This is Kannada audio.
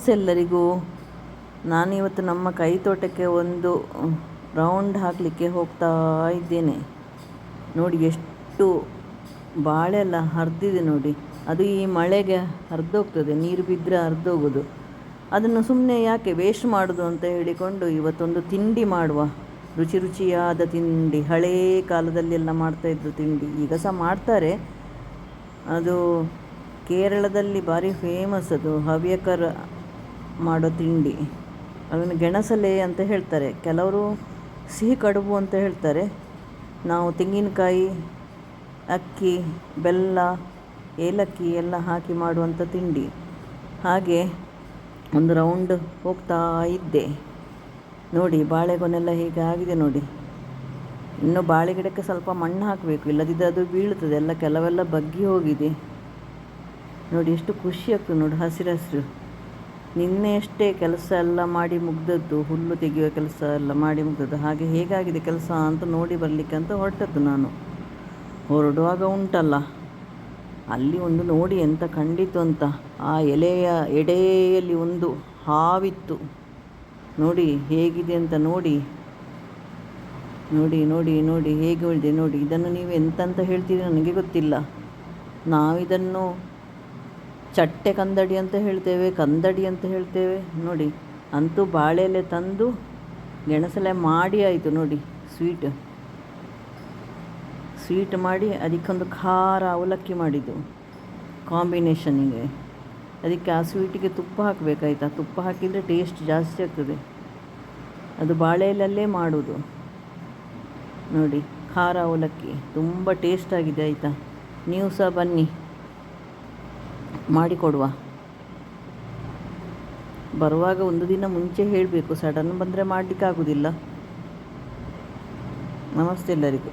ನಮಸ್ತೆ ಎಲ್ಲರಿಗೂ. ನಾನಿವತ್ತು ನಮ್ಮ ಕೈ ತೋಟಕ್ಕೆ ಒಂದು ರೌಂಡ್ ಹಾಕಲಿಕ್ಕೆ ಹೋಗ್ತಾ ಇದ್ದೇನೆ. ನೋಡಿ ಎಷ್ಟು ಬಾಳೆ ಎಲ್ಲ ಹರಿದಿದೆ ನೋಡಿ. ಅದು ಈ ಮಳೆಗೆ ಹರಿದೋಗ್ತದೆ, ನೀರು ಬಿದ್ದರೆ ಹರಿದೋಗೋದು. ಅದನ್ನು ಸುಮ್ಮನೆ ಯಾಕೆ ವೇಸ್ಟ್ ಮಾಡೋದು ಅಂತ ಹೇಳಿಕೊಂಡು ಇವತ್ತೊಂದು ತಿಂಡಿ ಮಾಡುವ. ರುಚಿ ರುಚಿಯಾದ ತಿಂಡಿ, ಹಳೇ ಕಾಲದಲ್ಲೆಲ್ಲ ಮಾಡ್ತಾಯಿದ್ರು ತಿಂಡಿ, ಈಗ ಸಹ ಮಾಡ್ತಾರೆ. ಅದು ಕೇರಳದಲ್ಲಿ ಭಾರಿ ಫೇಮಸ್, ಅದು ಹವ್ಯಕರ ಮಾಡೋ ತಿಂಡಿ. ಅದನ್ನು ಗೆಣಸಲೆ ಅಂತ ಹೇಳ್ತಾರೆ, ಕೆಲವರು ಸಿಹಿ ಕಡುಬು ಅಂತ ಹೇಳ್ತಾರೆ. ನಾವು ತೆಂಗಿನಕಾಯಿ, ಅಕ್ಕಿ, ಬೆಲ್ಲ, ಏಲಕ್ಕಿ ಎಲ್ಲ ಹಾಕಿ ಮಾಡುವಂಥ ತಿಂಡಿ. ಹಾಗೆ ಒಂದು ರೌಂಡ್ ಹೋಗ್ತಾ ಇದ್ದೆ. ನೋಡಿ ಬಾಳೆಗೊನೆಲ್ಲ ಹೇಗೆ ಆಗಿದೆ ನೋಡಿ. ಇನ್ನು ಬಾಳೆ ಗಿಡಕ್ಕೆ ಸ್ವಲ್ಪ ಮಣ್ಣು ಹಾಕಬೇಕು, ಇಲ್ಲದಿದ್ದರೆ ಅದು ಬೀಳುತ್ತದೆ ಎಲ್ಲ, ಕೆಲವೆಲ್ಲ ಬಗ್ಗಿ ಹೋಗಿದೆ. ನೋಡಿ ಎಷ್ಟು ಖುಷಿ ಆಗ್ತದೆ ನೋಡಿ, ಹಸಿರು ಹಸಿರು. ನಿನ್ನೆ ಅಷ್ಟೇ ಕೆಲಸ ಎಲ್ಲ ಮಾಡಿ ಮುಗ್ದದ್ದು, ಹುಲ್ಲು ತೆಗೆಯುವ ಕೆಲಸ ಎಲ್ಲ ಮಾಡಿ ಮುಗ್ದದ್ದು. ಹಾಗೆ ಹೇಗಾಗಿದೆ ಕೆಲಸ ಅಂತ ನೋಡಿ ಬರಲಿಕ್ಕೆ ಅಂತ ಹೊರಟದ್ದು ನಾನು. ಹೊರಡುವಾಗ ಉಂಟಲ್ಲ, ಅಲ್ಲಿ ಒಂದು ನೋಡಿ ಎಂತ ಕಂಡಿತು ಅಂತ, ಆ ಎಲೆಯ ಎಡೆಯಲ್ಲಿ ಒಂದು ಹಾವಿತ್ತು. ನೋಡಿ ಹೇಗಿದೆ ಅಂತ ನೋಡಿ ನೋಡಿ ನೋಡಿ ನೋಡಿ ಹೇಗೆ ಉಳಿದೆ ನೋಡಿ. ಇದನ್ನು ನೀವು ಎಂತಂತ ಹೇಳ್ತೀರಿ ನನಗೆ ಗೊತ್ತಿಲ್ಲ. ನಾವಿದನ್ನು ಚಟ್ಟೆ ಕಂದಡಿ ಅಂತ ಹೇಳ್ತೇವೆ, ಕಂದಡಿ ಅಂತ ಹೇಳ್ತೇವೆ ನೋಡಿ. ಅಂತೂ ಬಾಳೆಲೆ ತಂದು ಗೆಣಸಲೆ ಮಾಡಿ ಆಯಿತು ನೋಡಿ. ಸ್ವೀಟ್ ಮಾಡಿ ಅದಕ್ಕೊಂದು ಖಾರ ಅವಲಕ್ಕಿ ಮಾಡಿದ್ದು ಕಾಂಬಿನೇಷನಿಗೆ. ಅದಕ್ಕೆ ಆ ಸ್ವೀಟಿಗೆ ತುಪ್ಪ ಹಾಕಬೇಕಾಯ್ತಾ, ತುಪ್ಪ ಹಾಕಿದರೆ ಟೇಸ್ಟ್ ಜಾಸ್ತಿ ಆಗ್ತದೆ. ಅದು ಬಾಳೆಲಲ್ಲೇ ಮಾಡೋದು ನೋಡಿ. ಖಾರ ಅವಲಕ್ಕಿ ತುಂಬ ಟೇಸ್ಟಾಗಿದೆ ಆಯಿತಾ. ನೀವು ಸಹ ಬನ್ನಿ, ಮಾಡಿಕೊಡುವ. ಬರುವಾಗ ಒಂದು ದಿನ ಮುಂಚೆ ಹೇಳಬೇಕು, ಸಡನ್ ಬಂದರೆ ಮಾಡಲಿಕ್ಕಾಗೋದಿಲ್ಲ. ನಮಸ್ತೆ ಎಲ್ಲರಿಗೂ.